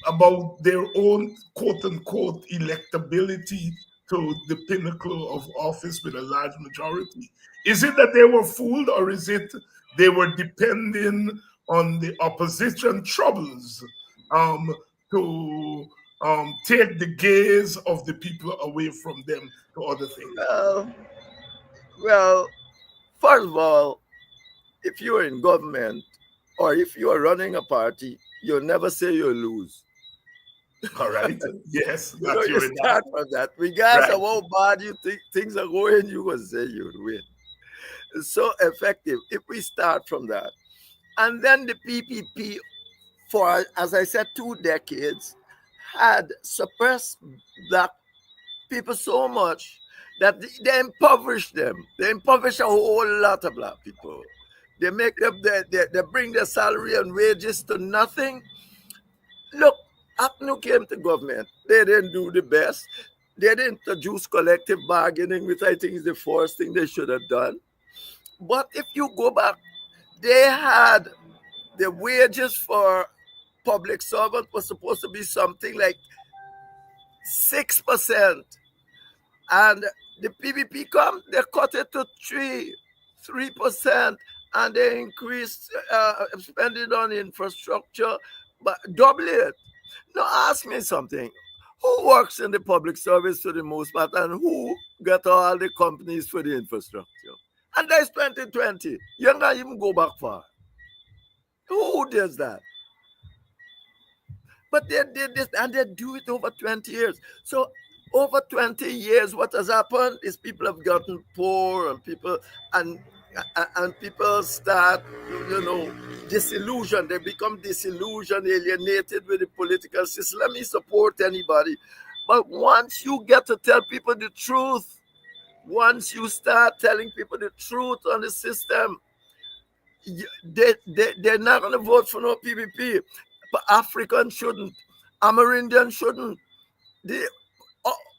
about their own quote-unquote electability to the pinnacle of office with a large majority? Is it that they were fooled, or is it they were depending on the opposition troubles to take the gaze of the people away from them to other things? Well, first of all, if you're in government or if you are running a party, you'll never say you'll lose. All right. Yes, You know, that's you your start from that. Regardless Right. of how bad you think things are going, you will say you'll win. It's so effective if we start from that. And then the PPP, for, as I said, 2 decades, had suppressed black people so much that they impoverished them. They impoverished a whole lot of black people. They make them, they bring their salary and wages to nothing. Look, ACNU came to government. They didn't do the best. They didn't introduce collective bargaining, which I think is the first thing they should have done. But if you go back, they had the wages for public servants was supposed to be something like 6%. And the PPP come, they cut it to 3%, and they increased spending on infrastructure, but double it. Now ask me something. Who works in the public service for the most part, and who get all the companies for the infrastructure? And that's 2020. You're not even go back far. Who does that? But they did this, and they do it over 20 years. So over 20 years, what has happened is people have gotten poor, and people start, disillusioned. They become disillusioned, alienated with the political system. Let me support anybody. But once you get to tell people the truth, once you start telling people the truth on the system, they're not going to vote for no PPP. But Africans shouldn't. Amerindans shouldn't.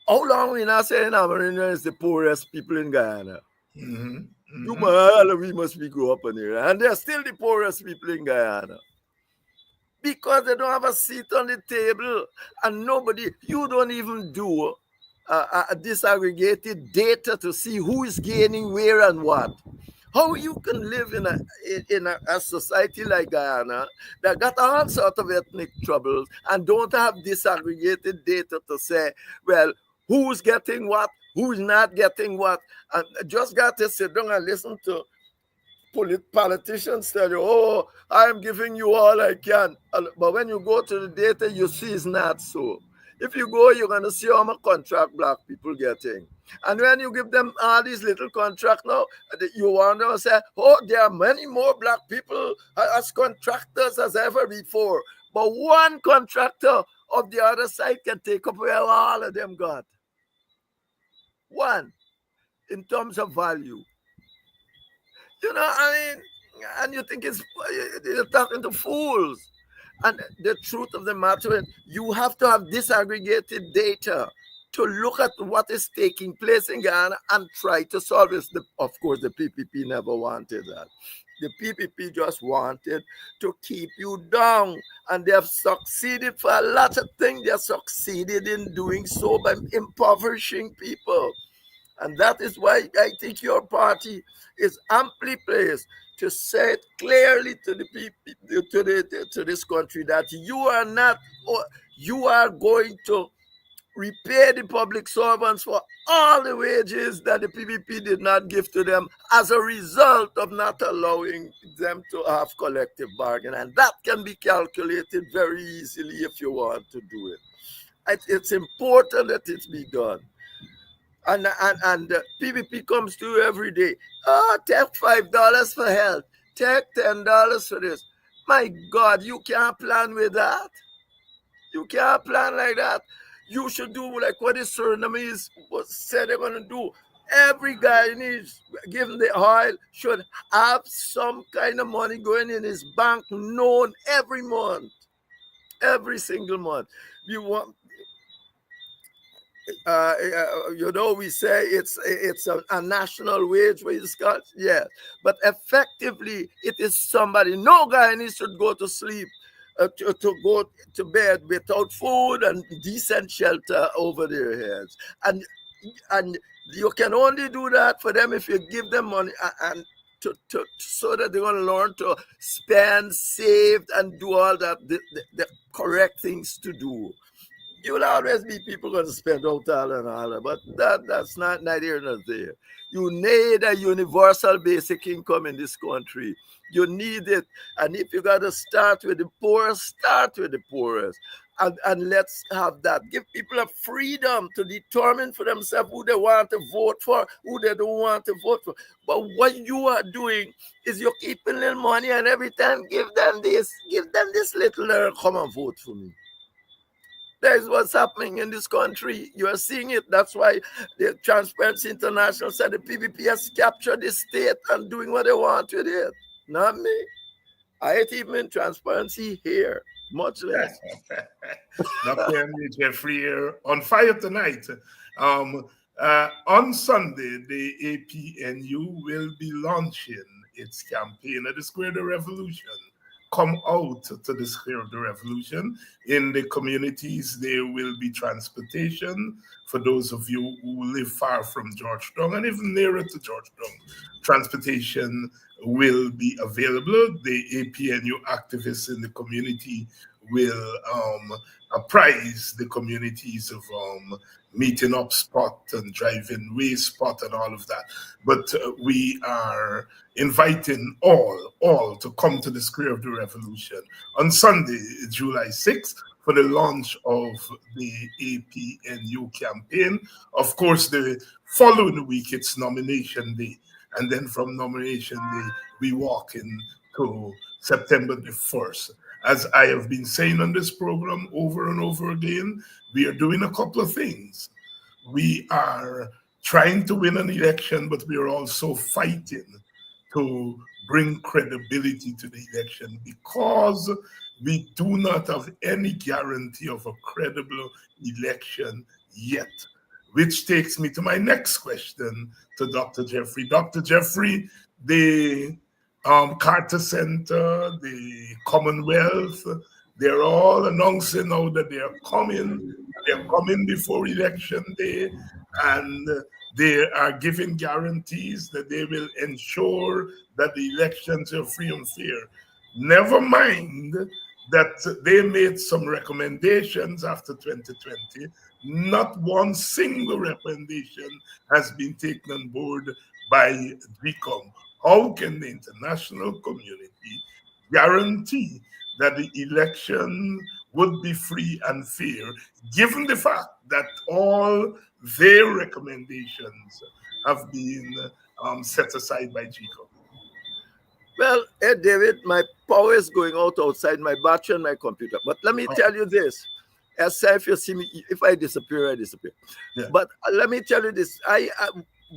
How long we not saying Amerindian is the poorest people in Guyana? We must be grow up in here. And they're still the poorest people in Guyana. Because they don't have a seat on the table. And you don't even do a disaggregated data to see who is gaining where and what. How you can live in a society like Guyana that got all sorts of ethnic troubles and don't have disaggregated data to say, well, who's getting what, who's not getting what, and just got to sit down and listen to politicians tell you, oh, I'm giving you all I can. But when you go to the data, you see it's not so. If you go, you're going to see how much contract black people getting. And when you give them all these little contracts now, you want to say, oh, there are many more black people as contractors as ever before. But one contractor of the other side can take up where all of them got. One, in terms of value. And you think you're talking to fools. And the truth of the matter is, you have to have disaggregated data to look at what is taking place in Ghana and try to solve it. Of course, the PPP never wanted that. The PPP just wanted to keep you down. And they have succeeded for a lot of things. They have succeeded in doing so by impoverishing people. And that is why I think your party is amply placed to say it clearly to the people, to this country, that you are going to repay the public servants for all the wages that the PPP did not give to them as a result of not allowing them to have collective bargain. And that can be calculated very easily if you want to do it. It's important that it be done. And PPP comes to you every day. Oh, take $5 for health. Take $10 for this. My God, you can't plan with that. You can't plan like that. You should do like what the Surinamese said they're going to do. Every Guyanese, given the oil, should have some kind of money going in his bank, known every month, every single month. You want. We say it's a national wage wage cut, yes, but effectively it is somebody. No Guyanese should go to sleep, to go to bed without food and decent shelter over their heads. And And you can only do that for them if you give them money and so that they're going to learn to spend, save, and do all that the correct things to do. You will always be people going to spend out all that, but that's not neither nor there. You need a universal basic income in this country. You need it, and if you got to start with the poorest, start with the poorest, and let's have that. Give people a freedom to determine for themselves who they want to vote for, who they don't want to vote for. But what you are doing is you're keeping little money, and every time give them this little, come and vote for me. That is what's happening in this country. You are seeing it. That's why the Transparency International said the PPP has captured the state and doing what they want with it. Not me. I ain't even in transparency here, much less. Dr. Henry Jeffrey here on fire tonight. On Sunday, the APNU will be launching its campaign at the Square of the Revolution. Come out to the Square of the Revolution. In the communities, there will be transportation for those of you who live far from Georgetown and even nearer to Georgetown. Transportation will be available. The APNU activists in the community will apprise the communities of meeting up spot and driving way spot and all of that. But we are inviting all to come to the Square of the Revolution on Sunday, July 6th, for the launch of the APNU campaign. Of course, the following week, it's nomination day. And then from nomination day, we walk into September the 1st. As I have been saying on this program over and over again, we are doing a couple of things. We are trying to win an election, but we are also fighting to bring credibility to the election because we do not have any guarantee of a credible election yet. Which takes me to my next question to Dr. Jeffrey. Dr. Jeffrey, the Carter Center, the Commonwealth, they're all announcing now that they are coming. They're coming before election day, and they are giving guarantees that they will ensure that the elections are free and fair. Never mind that they made some recommendations after 2020. Not one single recommendation has been taken on board by DRECOM. How can the international community guarantee that the election would be free and fair, given the fact that all their recommendations have been set aside by DRECOM? Well, Ed David, my power is going out outside my battery and my computer. But let me tell you this. As if you see me, if I disappear, I disappear. Yeah. But let me tell you this.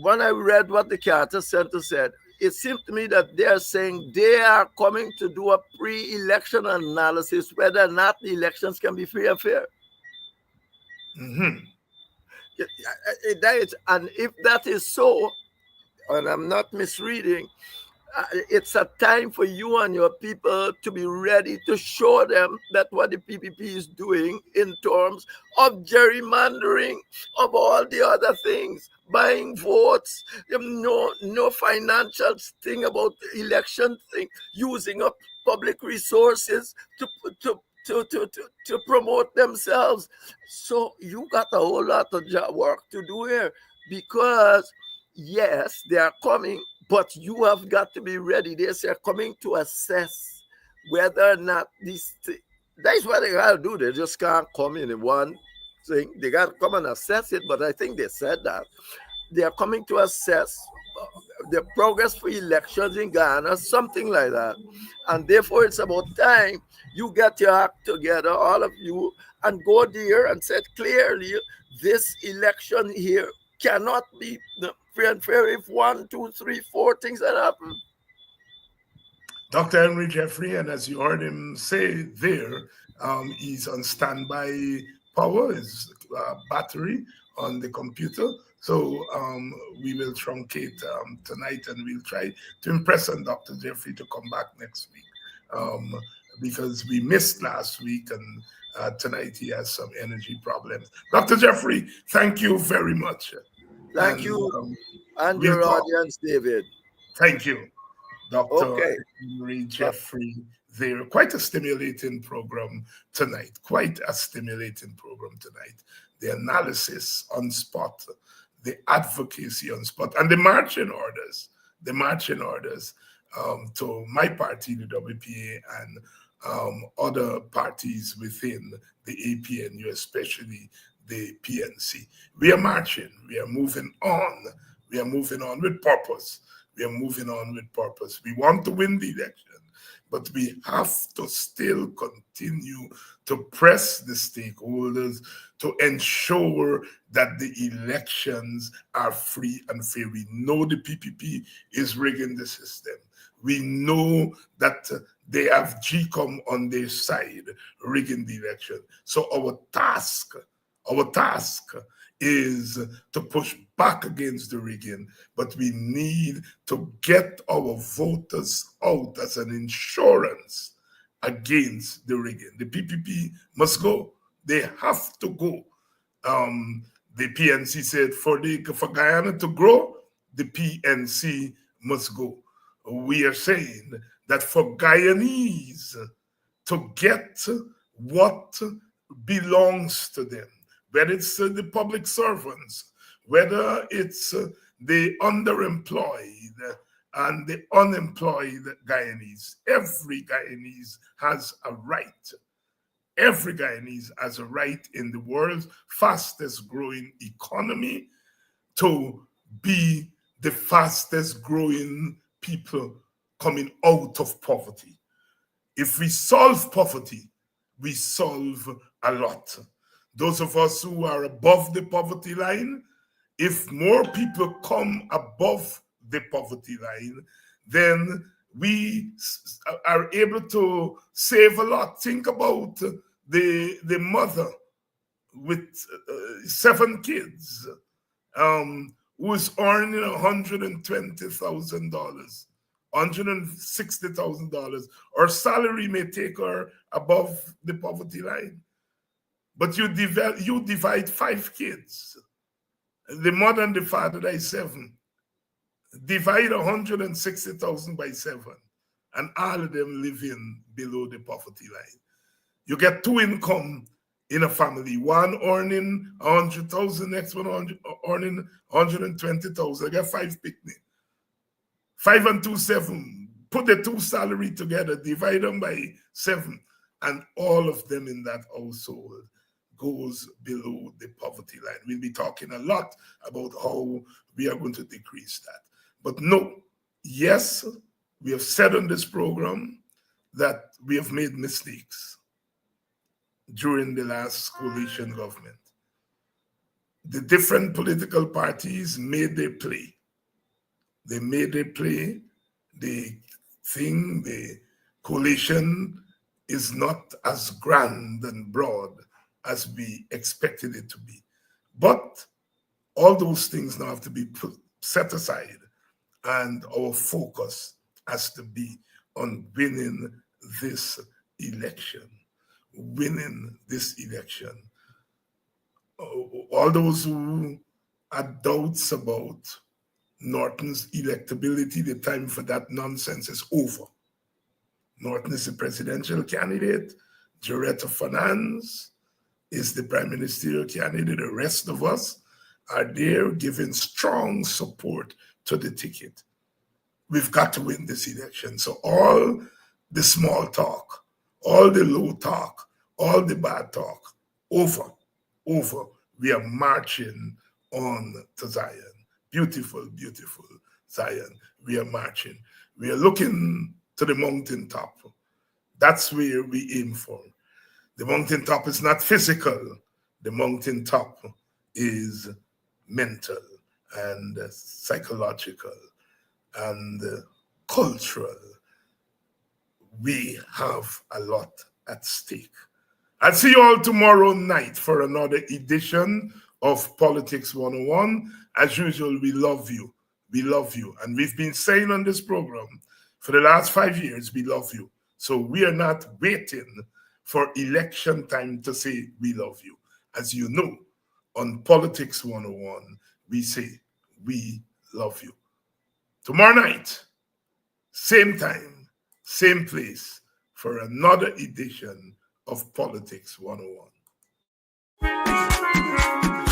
When I read what the Carter Center said, it seemed to me that they are saying they are coming to do a pre-election analysis whether or not the elections can be free and fair. Mm-hmm. And if that is so, and I'm not misreading, it's a time for you and your people to be ready to show them that what the PPP is doing in terms of gerrymandering, of all the other things, buying votes, no financial thing about the election thing, using up public resources to promote themselves. So you got a whole lot of work to do here because, yes, they are coming, but you have got to be ready. They're coming to assess whether or not that's what they got to do. They just can't come in one thing. They got to come and assess it, but I think they said that. They are coming to assess the progress for elections in Ghana, something like that. And therefore, it's about time you get your act together, all of you, and go there and say clearly, this election here cannot be free and fair if 1, 2, 3, 4 things that happen. Dr. Henry Jeffrey, and as you heard him say there, he's on standby power, his battery on the computer. So we will truncate tonight and we'll try to impress on Dr. Jeffrey to come back next week because we missed last week and Tonight he has some energy problems. Dr. Jeffrey, thank you very much. Thank And you, and we'll your talk. audience, David. Thank you, Dr. Okay. Henry Jeffrey. There, quite a stimulating program tonight. Quite a stimulating program tonight. The analysis on spot, the advocacy on spot, and the marching orders. The marching orders to my party, the WPA, and other parties within the APNU, especially the PNC. We are marching. We are moving on. We are moving on with purpose. We are moving on with purpose. We want to win the election, but we have to still continue to press the stakeholders to ensure that the elections are free and fair. We know the PPP is rigging the system. We know that they have GCOM on their side rigging the election. So our task is to push back against the rigging, but we need to get our voters out as an insurance against the rigging. The PPP must go. They have to go. The PNC said for Guyana to grow, the PNC must go. We are saying that for Guyanese to get what belongs to them, whether it's the public servants, whether it's the underemployed and the unemployed Guyanese, every Guyanese has a right. Every Guyanese has a right in the world's fastest growing economy to be the fastest growing people coming out of poverty. If we solve poverty, we solve a lot. Those of us who are above the poverty line, if more people come above the poverty line, then we are able to save a lot. Think about the mother with 7 kids who is earning $120,000, $160,000. Her salary may take her above the poverty line. But you divide 5 kids. The mother and the father, that is 7. Divide 160,000 by 7, and all of them living below the poverty line. You get 2 income in a family. One earning 100,000, next one earning 120,000. I get 5 picnic. 5 and 2, 7. Put the 2 salary together, divide them by 7, and all of them in that household goes below the poverty line. We'll be talking a lot about how we are going to decrease that. But no, yes, we have said on this program that we have made mistakes during the last coalition government. The different political parties made their play. They made their play. The coalition is not as grand and broad as we expected it to be. But all those things now have to be set aside, and our focus has to be on winning this election. Winning this election. All those who had doubts about Norton's electability, the time for that nonsense is over. Norton is the presidential candidate. Jarrett of Finance is the prime ministerial candidate. The rest of us are there giving strong support to the ticket. We've got to win this election. So all the small talk, all the low talk, all the bad talk, over. We are marching on to Zion. Beautiful, beautiful Zion. We are marching. We are looking to the mountaintop. That's where we aim for. The mountaintop is not physical. The mountaintop is mental and psychological and cultural. We have a lot at stake. I'll see you all tomorrow night for another edition of Politics 101. As usual, we love you. We love you. And we've been saying on this program for the last 5 years, we love you. So we are not waiting for election time to say we love you. As you know, on Politics 101, we say we love you. Tomorrow night, same time, same place, for another edition of Politics 101.